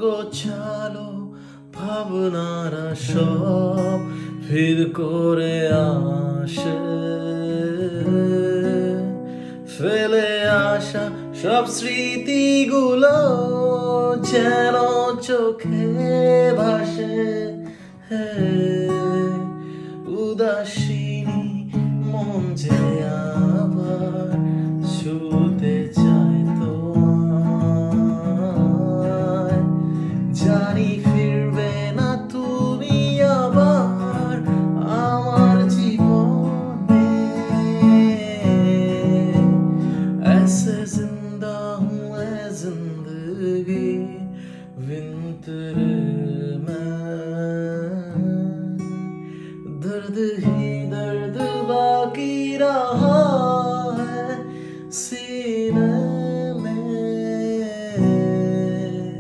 গোছালো ভাবনারা সব ভিড় করে আসে, ফেলে আসা সব স্মৃতিগুলো যেন চোখে ভাসে।